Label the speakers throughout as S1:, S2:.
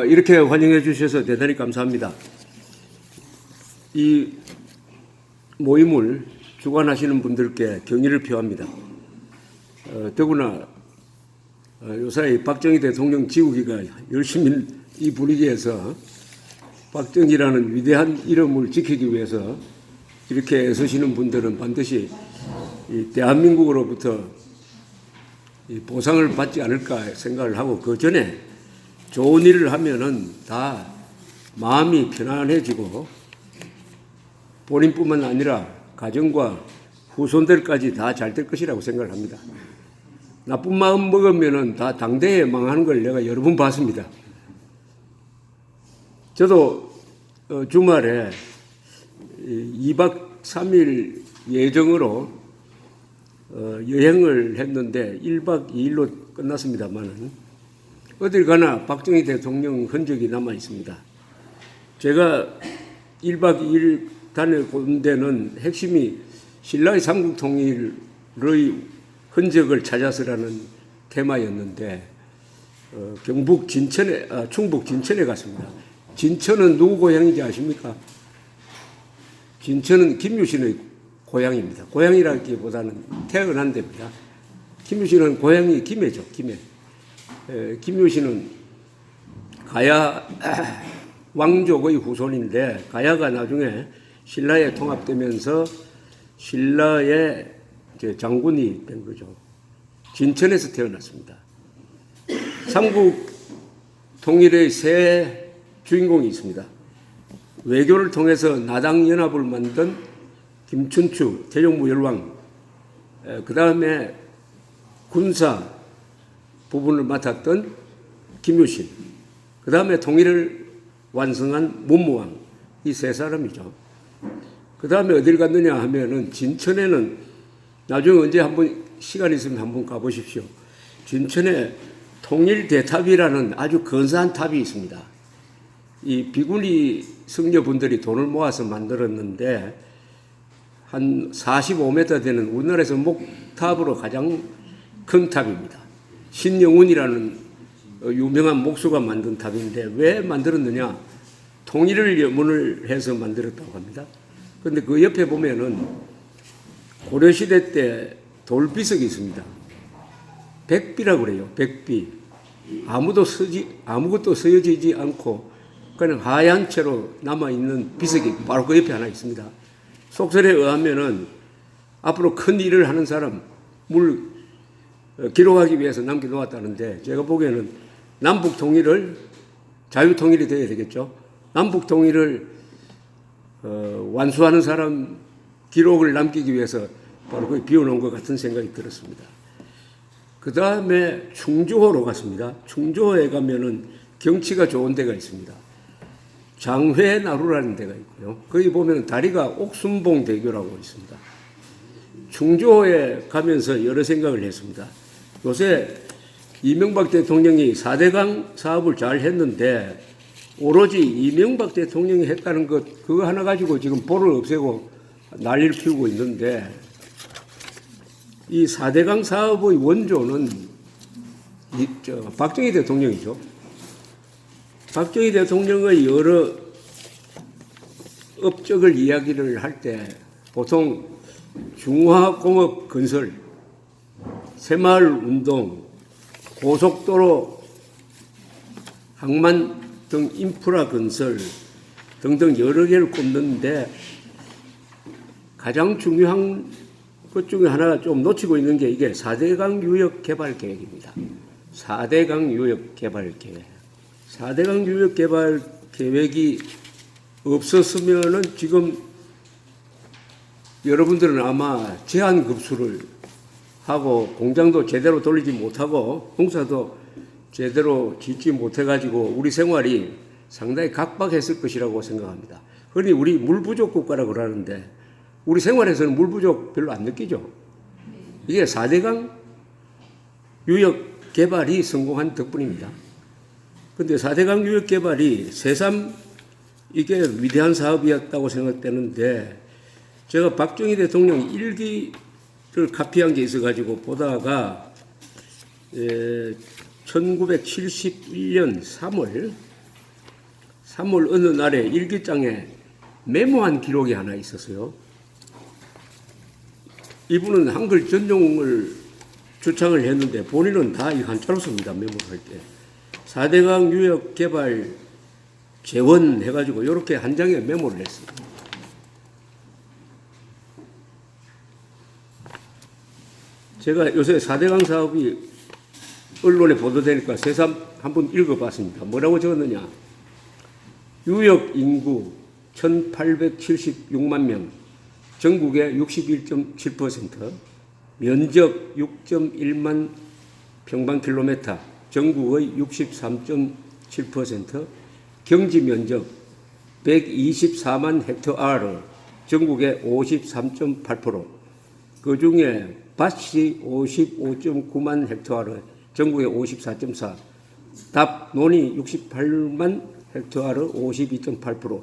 S1: 이렇게 환영해 주셔서 대단히 감사합니다. 이 모임을 주관하시는 분들께 경의를 표합니다. 더구나 요사이 박정희 대통령 지우기가 열심히 이 분위기에서 박정희라는 위대한 이름을 지키기 위해서 이렇게 애쓰시는 분들은 반드시 이 대한민국으로부터 이 보상을 받지 않을까 생각을 하고, 그 전에 좋은 일을 하면은 다 마음이 편안해지고 본인뿐만 아니라 가정과 후손들까지 다 잘 될 것이라고 생각을 합니다. 나쁜 마음 먹으면은 다 당대에 망하는 걸 내가 여러 번 봤습니다. 저도 주말에 2박 3일 예정으로 여행을 했는데 1박 2일로 끝났습니다만은 어딜 가나 박정희 대통령 흔적이 남아 있습니다. 제가 1박 2일 다녀온 데는 핵심이 신라의 삼국 통일의 흔적을 찾아서라는 테마였는데 경북 진천에 충북 진천에 갔습니다. 진천은 누구 고향인지 아십니까? 진천은 김유신의 고향입니다. 고향이라기보다는 태어난 데입니다. 김유신은 고향이 김해죠. 김해. 김유신은 가야 왕족의 후손인데 가야가 나중에 신라에 통합되면서 신라의 장군이 된 거죠. 진천에서 태어났습니다. 삼국 통일의 세 주인공이 있습니다. 외교를 통해서 나당연합을 만든 김춘추, 태종무열왕, 그 다음에 군사 부분을 맡았던 김유신, 그 다음에 통일을 완성한 문무왕, 이 세 사람이죠. 그 다음에 어딜 갔느냐 하면은 진천에는 나중에 언제 한번 시간 있으면 한번 가보십시오. 진천에 통일대탑이라는 아주 근사한 탑이 있습니다. 이 비구니 승려분들이 돈을 모아서 만들었는데 한 45m 되는 우리나라에서 목탑으로 가장 큰 탑입니다. 신영운이라는 유명한 목수가 만든 탑인데 왜 만들었느냐? 통일을 염원을 해서 만들었다고 합니다. 그런데 그 옆에 보면은 고려시대 때 돌비석이 있습니다. 백비라고 그래요. 백비. 아무것도 쓰여지지 않고 그냥 하얀 채로 남아있는 비석이 바로 그 옆에 하나 있습니다. 속설에 의하면은 앞으로 큰 일을 하는 사람을 기록하기 위해서 남겨놓았다는데, 제가 보기에는 남북 통일을, 자유 통일이 되어야 되겠죠. 남북 통일을 완수하는 사람 기록을 남기기 위해서 바로 거기 비워놓은 것 같은 생각이 들었습니다. 그 다음에 충주호로 갔습니다. 충주호에 가면은 경치가 좋은 데가 있습니다. 장회나루라는 데가 있고요. 거기 보면 다리가 옥순봉대교라고 있습니다. 충주호에 가면서 여러 생각을 했습니다. 요새 이명박 대통령이 4대강 사업을 잘 했는데 오로지 이명박 대통령이 했다는 것, 그거 하나 가지고 지금 볼을 없애고 난리를 피우고 있는데, 이 4대강 사업의 원조는 박정희 대통령이죠. 박정희 대통령의 여러 업적을 이야기를 할 때 보통 중화공업 건설, 새마을 운동, 고속도로, 항만 등 인프라 건설 등등 여러 개를 꼽는데, 가장 중요한 것 중에 하나가 좀 놓치고 있는 게 이게 4대강 유역 개발 계획입니다. 4대강 유역 개발 계획. 4대강 유역 개발 계획이 없었으면은 지금 여러분들은 아마 제한급수를 하고 공장도 제대로 돌리지 못하고 농사도 제대로 짓지 못해가지고 우리 생활이 상당히 각박했을 것이라고 생각합니다. 흔히 우리 물 부족 국가라고 그러는데 우리 생활에서는 물 부족 별로 안 느끼죠. 이게 4대강 유역 개발이 성공한 덕분입니다. 그런데 4대강 유역 개발이 새삼 이게 위대한 사업이었다고 생각되는데, 제가 박정희 대통령 일기를 카피한 게 있어가지고 보다가 1971년 3월 3월 어느 날에 일기장에 메모한 기록이 하나 있었어요. 이분은 한글 전용을 주창을 했는데 본인은 다 이 한자로 씁니다. 메모할 때. 4대강 유역 개발 재원 해가지고 이렇게 한 장에 메모를 했어요. 제가 요새 4대강 사업이 언론에 보도되니까 새삼 한번 읽어봤습니다. 뭐라고 적었느냐. 유역 인구 1876만 명, 전국의 61.7%, 면적 6.1만 평방킬로미터, 전국의 63.7%, 경지 면적 124만 헥토아르, 전국의 53.8%, 그 중에 밭이 55.9만 헥토아르, 전국의 54.4%, 답, 논이 68만 헥토아르, 52.8%,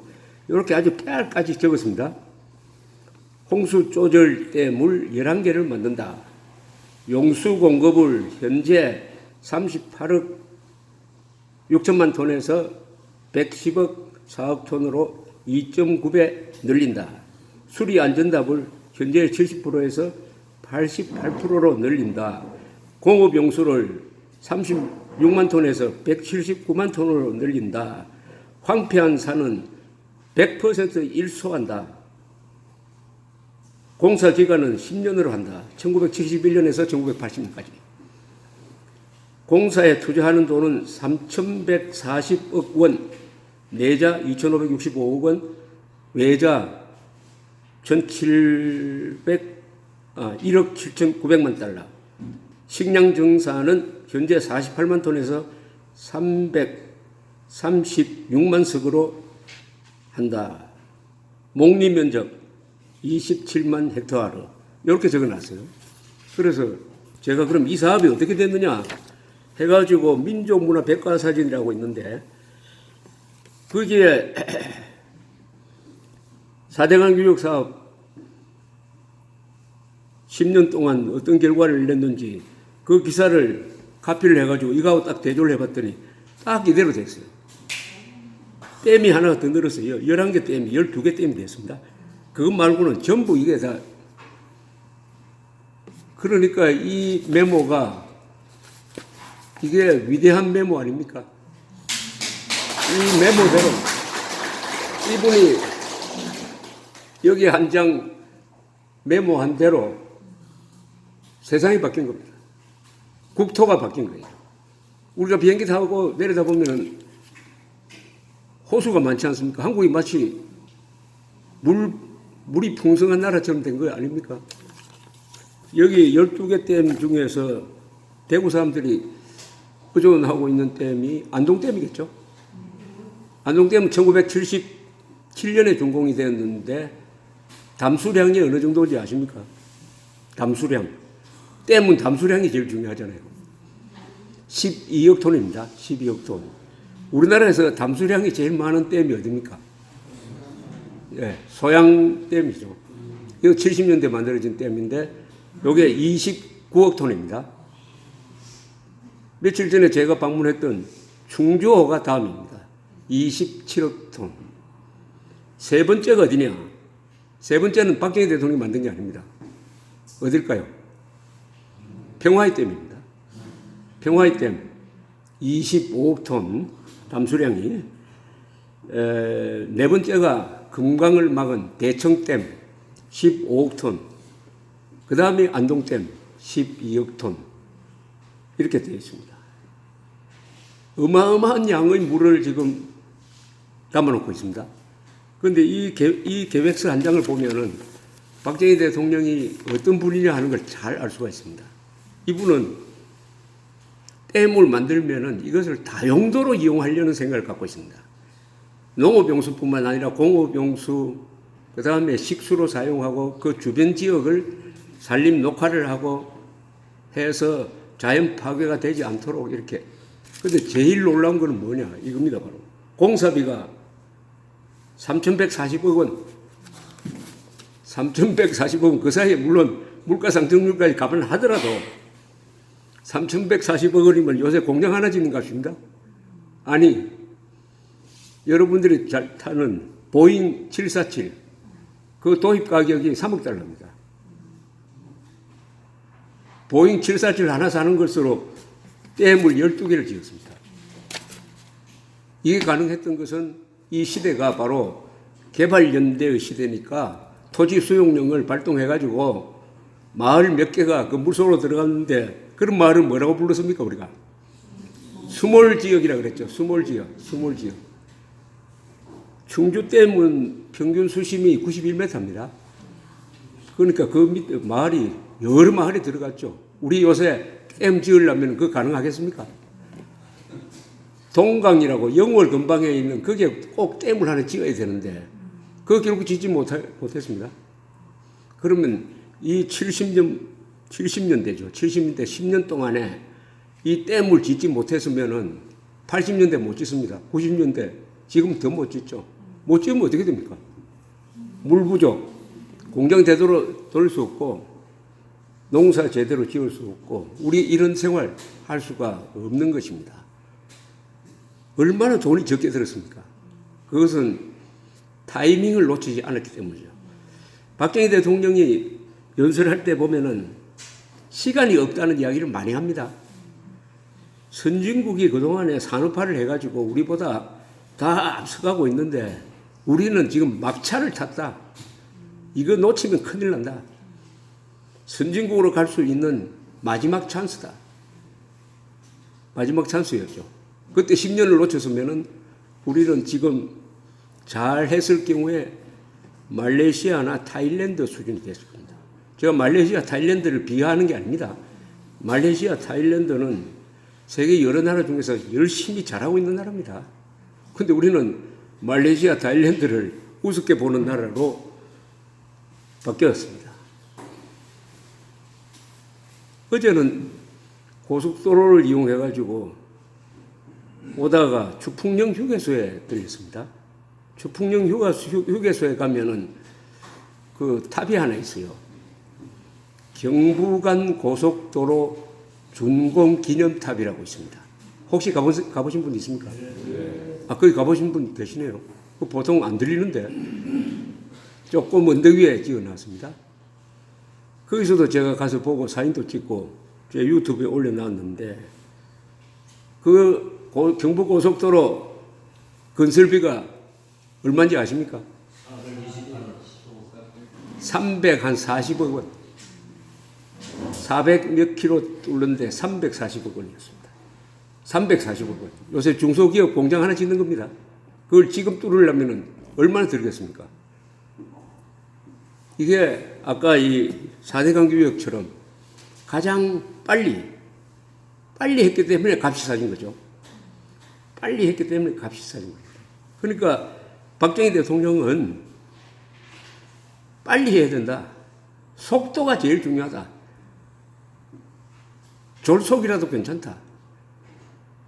S1: 이렇게 아주 폐알까지 적었습니다. 홍수 조절 때 물 11개를 만든다. 용수 공급을 현재 38억 6천만 톤에서 110억 4억 톤으로 2.9배 늘린다. 수리 안전답을 현재 70%에서 88%로 늘린다. 공업 용수를 36만 톤에서 179만 톤으로 늘린다. 황폐한 산은 100% 일소한다. 공사 기간은 10년으로 한다. 1971년에서 1980년까지. 공사에 투자하는 돈은 3,140억 원, 내자 2,565억 원, 외자 1억 7,900만 달러. 식량 정산은 현재 48만 톤에서 336만 석으로 한다. 목리 면적 27만 헥토아르. 이렇게 적어놨어요. 그래서 제가 그럼 이 사업이 어떻게 됐느냐 해가지고 민족문화 백과사전이라고 있는데 거기에 4대강 유역사업 10년 동안 어떤 결과를 냈는지 그 기사를 카피를 해가지고 이거하고 딱 대조를 해봤더니 딱 이대로 됐어요. 댐이 하나가 더 늘었어요. 11개 댐이 12개 댐이 됐습니다. 그것 말고는 전부 이게 다. 그러니까 이 메모가 이게 위대한 메모 아닙니까? 이 메모대로 이분이 여기 한 장 메모한 대로 세상이 바뀐 겁니다. 국토가 바뀐 거예요. 우리가 비행기 타고 내려다 보면 호수가 많지 않습니까? 한국이 마치 물이 풍성한 나라처럼 된 거 아닙니까? 여기 12개 댐 중에서 대구 사람들이 의존하고 있는 댐이 안동댐이겠죠? 안동댐은 1977년에 준공이 되었는데 담수량이 어느 정도인지 아십니까? 담수량. 댐은 담수량이 제일 중요하잖아요. 12억 톤입니다. 12억 톤. 우리나라에서 담수량이 제일 많은 댐이 어디입니까? 예, 소양댐이죠. 이거 70년대 만들어진 댐인데 이게 29억 톤입니다. 며칠 전에 제가 방문했던 충주호가 다음입니다. 27억 톤. 세 번째가 어디냐? 세 번째는 박정희 대통령이 만든 게 아닙니다. 어딜까요? 평화의 댐입니다. 평화의 댐 25억 톤 담수량이. 네 번째가 금강을 막은 대청댐 15억 톤. 그 다음에 안동댐 12억 톤. 이렇게 되어 있습니다. 어마어마한 양의 물을 지금 담아놓고 있습니다. 그런데 이 계획서 한 장을 보면은 박정희 대통령이 어떤 분이냐 하는 걸 잘 알 수가 있습니다. 이분은 댐을 만들면은 이것을 다용도로 이용하려는 생각을 갖고 있습니다. 농업용수뿐만 아니라 공업용수, 그 다음에 식수로 사용하고 그 주변 지역을 산림 녹화를 하고 해서 자연 파괴가 되지 않도록 이렇게. 근데 제일 놀라운 건 뭐냐? 이겁니다, 바로. 공사비가 3,140억 원. 3,140억 원. 그 사이에 물론 물가 상승률까지 감안하더라도 3,140억 원이면 요새 공장 하나 짓는 값입니다. 아니, 여러분들이 잘 타는 보잉 747, 그 도입 가격이 3억 달러입니다. 보잉 747 하나 사는 것으로 댐을 12개를 지었습니다. 이게 가능했던 것은 이 시대가 바로 개발연대의 시대니까 토지 수용령을 발동해가지고 마을 몇 개가 그 물속으로 들어갔는데 그런 마을은 뭐라고 불렀습니까, 우리가? 수몰지역이라 그랬죠. 수몰지역. 충주댐은 평균 수심이 91m입니다. 그러니까 그 밑에 마을이 여러 마을이 들어갔죠. 우리 요새 댐 지으려면 그거 가능하겠습니까? 동강이라고 영월 근방에 있는 거기에 꼭 댐을 하나 지어야 되는데 그거 결국 짓지 못했습니다. 그러면 이 70년대죠. 70년대 10년 동안에 이 댐을 짓지 못했으면은 80년대 못 짓습니다. 90년대 지금 더 못 짓죠. 못 지으면 어떻게 됩니까? 물 부족, 공장 제대로 돌릴 수 없고 농사 제대로 지을 수 없고 우리 이런 생활 할 수가 없는 것입니다. 얼마나 돈이 적게 들었습니까? 그것은 타이밍을 놓치지 않았기 때문이죠. 박정희 대통령이 연설할 때 보면은 시간이 없다는 이야기를 많이 합니다. 선진국이 그동안에 산업화를 해가지고 우리보다 다 앞서가고 있는데 우리는 지금 막차를 탔다. 이거 놓치면 큰일 난다. 선진국으로 갈 수 있는 마지막 찬스다. 마지막 찬스였죠. 그때 10년을 놓쳤으면은 우리는 지금 잘 했을 경우에 말레이시아나 타일랜드 수준이 됐을 겁니다. 제가 말레이시아, 타일랜드를 비하하는 게 아닙니다. 말레이시아, 타일랜드는 세계 여러 나라 중에서 열심히 잘하고 있는 나라입니다. 근데 우리는 말레이시아, 타일랜드를 우습게 보는 나라로 바뀌었습니다. 어제는 고속도로를 이용해가지고 오다가 추풍령 휴게소에 들렸습니다. 추풍령 휴게소에 가면은 그 탑이 하나 있어요. 경부간 고속도로 준공 기념탑이라고 있습니다. 혹시 가보신 분 있습니까? 네. 아, 거기 가보신 분 계시네요. 보통 안 들리는데 조금 언덕 위에 지어놨습니다. 거기서도 제가 가서 보고 사진도 찍고 제 유튜브에 올려놨는데 그 경부고속도로 건설비가 얼마인지 아십니까? 340억 원. 400 몇 킬로 뚫는데 340억 원이었습니다. 340억 원. 요새 중소기업 공장 하나 짓는 겁니다. 그걸 지금 뚫으려면 얼마나 들겠습니까? 이게 아까 이 4대 강규역처럼 가장 빨리 했기 때문에 값이 싸진 거죠. 빨리 했기 때문에 값이 싸진 겁니다. 그러니까 박정희 대통령은 빨리 해야 된다. 속도가 제일 중요하다. 졸속이라도 괜찮다.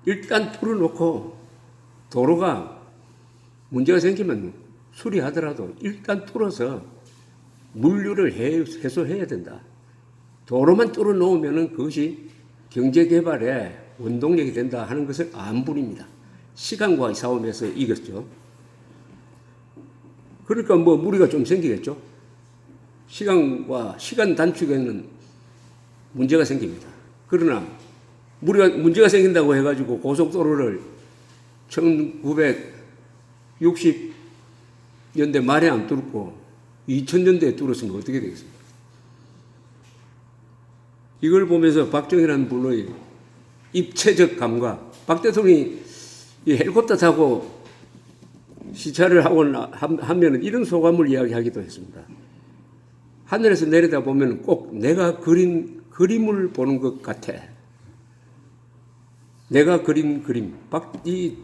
S1: 일단 뚫어놓고 도로가 문제가 생기면 수리하더라도 일단 뚫어서 물류를 해소해야 된다. 도로만 뚫어놓으면 그것이 경제개발의 원동력이 된다 하는 것을 안 부립니다. 시간과 싸움에서 이겼죠. 그러니까 뭐 무리가 좀 생기겠죠. 시간 단축에는 문제가 생깁니다. 그러나 문제가 생긴다고 해가지고 고속도로를 1960년대 말에 안 뚫고 2000년대에 뚫었으면 어떻게 되겠습니까? 이걸 보면서 박정희라는 분의 입체적 감각, 박 대통령이 이 헬리콥터 타고 시차를 하면 이런 소감을 이야기하기도 했습니다. 하늘에서 내려다 보면 꼭 내가 그린 그림을 보는 것 같아. 내가 그린 그림. 이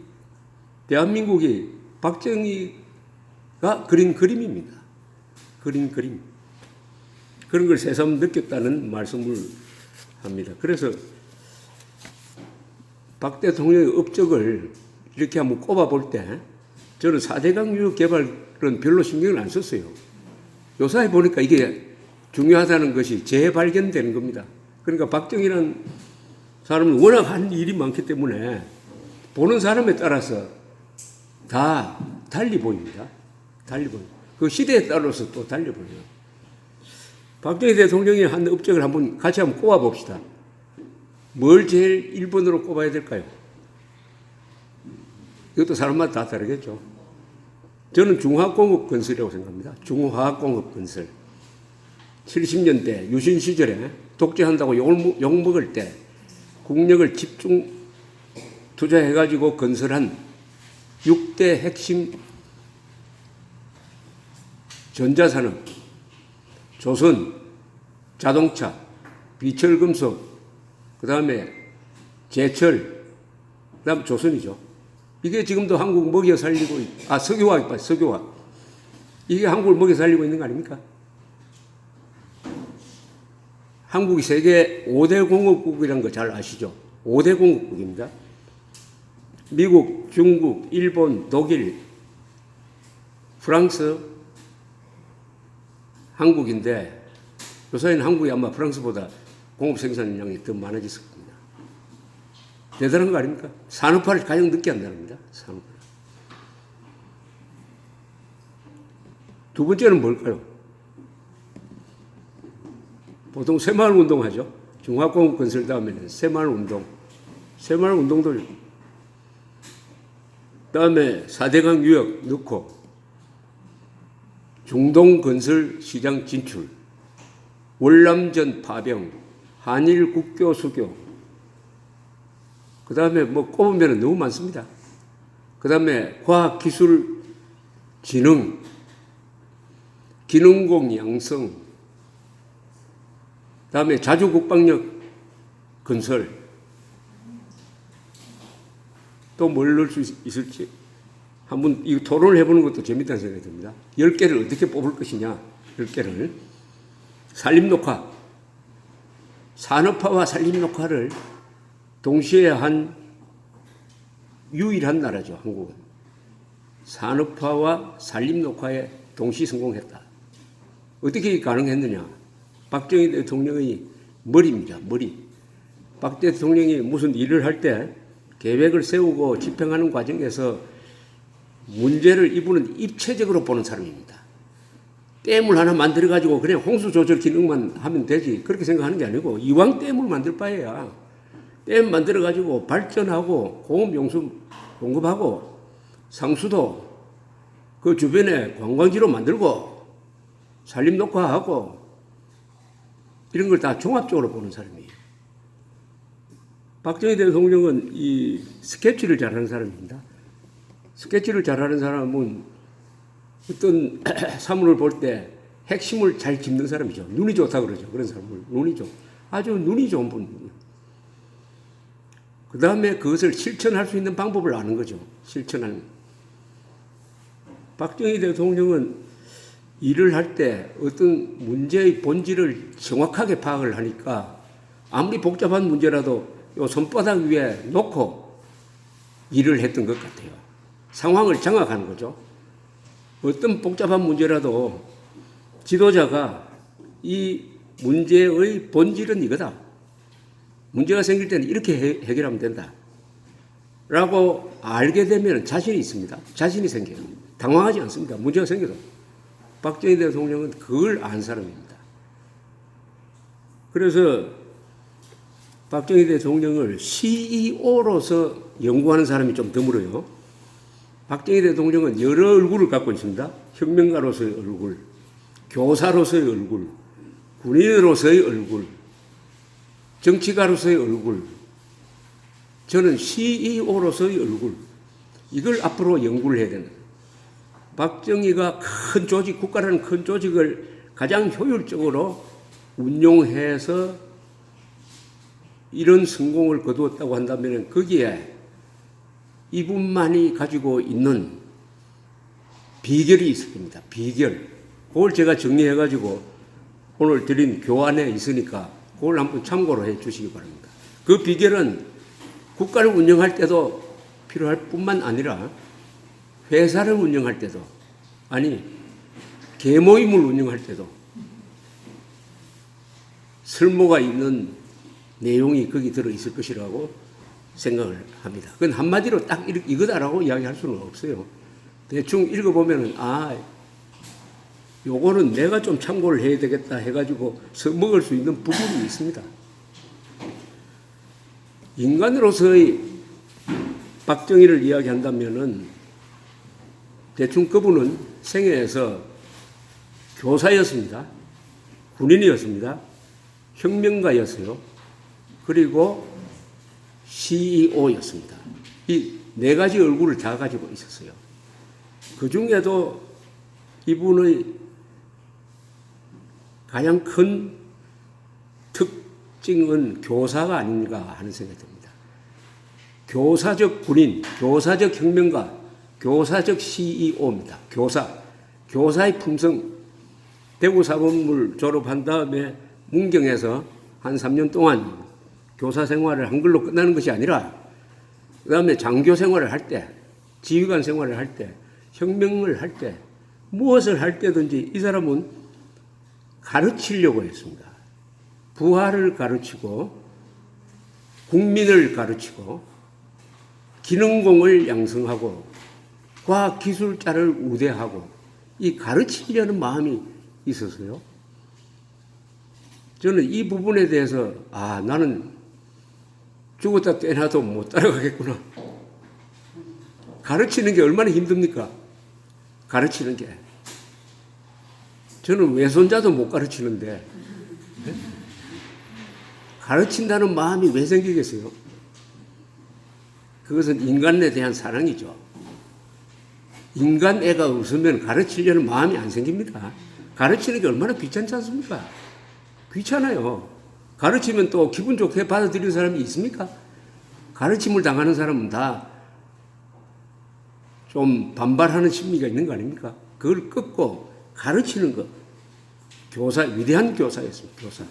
S1: 대한민국이 박정희가 그린 그림입니다. 그린 그림. 그런 걸 새삼 느꼈다는 말씀을 합니다. 그래서 박 대통령의 업적을 이렇게 한번 꼽아볼 때 저는 4대 강유 개발은 별로 신경을 안 썼어요. 요사에 보니까 이게 중요하다는 것이 재발견되는 겁니다. 그러니까 박정희라는 사람은 워낙 한 일이 많기 때문에 보는 사람에 따라서 다 달리 보입니다. 달리 보입니다. 그 시대에 따라서 또 달리 보여요. 박정희 대통령이 한 업적을 한번 같이 한번 꼽아 봅시다. 뭘 제일 1번으로 꼽아야 될까요? 이것도 사람마다 다 다르겠죠. 저는 중화공업 건설이라고 생각합니다. 중화공업 건설. 70년대 유신 시절에 독재한다고 욕먹을 때 국력을 집중 투자해가지고 건설한 6대 핵심 전자산업, 조선, 자동차, 비철금속, 그 다음에 제철, 그 다음 조선이죠. 이게 지금도 한국 먹여 살리고, 석유화학, 석유화학. 이게 한국을 먹여 살리고 있는 거 아닙니까? 한국이 세계 5대 공업국이라는 거 잘 아시죠? 5대 공업국입니다. 미국, 중국, 일본, 독일, 프랑스, 한국인데 요새는 한국이 아마 프랑스보다 공업 생산량이 더 많아졌을 겁니다. 대단한 거 아닙니까? 산업화를 가장 늦게 한다는 겁니다. 산업화. 두 번째는 뭘까요? 보통 새마을 운동하죠. 중화공업 건설 다음에는 새마을 운동. 새마을 운동도 다음에 4대강 유역 넣고 중동 건설 시장 진출, 월남전 파병, 한일 국교 수교, 그 다음에 뭐 꼽으면 너무 많습니다. 그 다음에 과학기술 진흥, 기능공 양성, 그 다음에 자주국방력 건설, 또 뭘 넣을 수 있을지 한번 이 토론을 해보는 것도 재밌다는 생각이 듭니다. 10개를 어떻게 뽑을 것이냐, 10개를. 산림녹화, 산업화와 산림녹화를 동시에 한 유일한 나라죠, 한국은. 산업화와 산림녹화에 동시 성공했다. 어떻게 가능했느냐? 박정희 대통령의 머리입니다, 머리. 박 대통령이 무슨 일을 할 때 계획을 세우고 집행하는 과정에서 문제를 이분은 입체적으로 보는 사람입니다. 댐을 하나 만들어가지고 그냥 홍수 조절 기능만 하면 되지 그렇게 생각하는 게 아니고 이왕 댐을 만들 바에야 댐 만들어가지고 발전하고 고압용수 공급하고 상수도 그 주변에 관광지로 만들고 산림녹화하고 이런 걸 다 종합적으로 보는 사람이에요. 박정희 대통령은 이 스케치를 잘하는 사람입니다. 스케치를 잘하는 사람은 어떤 사물을 볼 때 핵심을 잘 짚는 사람이죠. 눈이 좋다 그러죠. 그런 사람을 눈이 좋. 아주 눈이 좋은 분이에요. 그 다음에 그것을 실천할 수 있는 방법을 아는 거죠. 실천하는. 박정희 대통령은 일을 할 때 어떤 문제의 본질을 정확하게 파악을 하니까 아무리 복잡한 문제라도 요 손바닥 위에 놓고 일을 했던 것 같아요. 상황을 장악하는 거죠. 어떤 복잡한 문제라도 지도자가 이 문제의 본질은 이거다. 문제가 생길 때는 이렇게 해결하면 된다. 라고 알게 되면 자신이 있습니다. 자신이 생겨요. 당황하지 않습니다. 문제가 생겨도. 박정희 대통령은 그걸 안 사람입니다. 그래서 박정희 대통령을 CEO로서 연구하는 사람이 좀 드물어요. 박정희 대통령은 여러 얼굴을 갖고 있습니다. 혁명가로서의 얼굴, 교사로서의 얼굴, 군인으로서의 얼굴, 정치가로서의 얼굴, 저는 CEO로서의 얼굴, 이걸 앞으로 연구를 해야 되는. 박정희가 큰 조직, 국가라는 큰 조직을 가장 효율적으로 운용해서 이런 성공을 거두었다고 한다면 거기에 이분만이 가지고 있는 비결이 있을 겁니다. 비결. 그걸 제가 정리해가지고 오늘 드린 교환에 있으니까 그걸 한번 참고로 해 주시기 바랍니다. 그 비결은 국가를 운영할 때도 필요할 뿐만 아니라 회사를 운영할 때도 아니 계모임을 운영할 때도 쓸모가 있는 내용이 거기 들어있을 것이라고 생각을 합니다. 그건 한마디로 딱 이거다라고 이야기할 수는 없어요. 대충 읽어보면은, 요거는 내가 좀 참고를 해야 되겠다 해가지고 써먹을 수 있는 부분이 있습니다. 인간으로서의 박정희를 이야기한다면은, 대충 그분은 생애에서 교사였습니다. 군인이었습니다. 혁명가였어요. 그리고 CEO였습니다. 이 네 가지 얼굴을 다 가지고 있었어요. 그 중에도 이분의 가장 큰 특징은 교사가 아닌가 하는 생각이 듭니다. 교사적 군인, 교사적 혁명가, 교사적 CEO입니다. 교사의 품성. 대구사범을 졸업한 다음에 문경에서 한 3년 동안 교사 생활을 한글로 끝나는 것이 아니라 그 다음에 장교 생활을 할 때, 지휘관 생활을 할 때, 혁명을 할 때, 무엇을 할 때든지 이 사람은 가르치려고 했습니다. 부하를 가르치고 국민을 가르치고 기능공을 양성하고 과학기술자를 우대하고 이 가르치려는 마음이 있었어요. 저는 이 부분에 대해서 나는 죽었다 깨나도 못 따라가겠구나. 가르치는 게 얼마나 힘듭니까? 가르치는 게. 저는 외손자도 못 가르치는데 가르친다는 마음이 왜 생기겠어요? 그것은 인간에 대한 사랑이죠. 인간 애가 없으면 가르치려는 마음이 안 생깁니다. 가르치는 게 얼마나 귀찮지 않습니까? 귀찮아요. 가르치면 또 기분 좋게 받아들이는 사람이 있습니까? 가르침을 당하는 사람은 다 좀 반발하는 심리가 있는 거 아닙니까? 그걸 끊고 가르치는 것. 위대한 교사였습니다. 교사.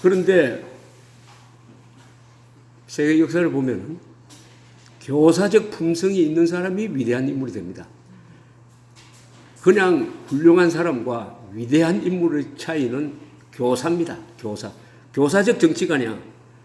S1: 그런데 세계 역사를 보면 교사적 품성이 있는 사람이 위대한 인물이 됩니다. 그냥 훌륭한 사람과 위대한 인물의 차이는 교사입니다. 교사적 정치가냐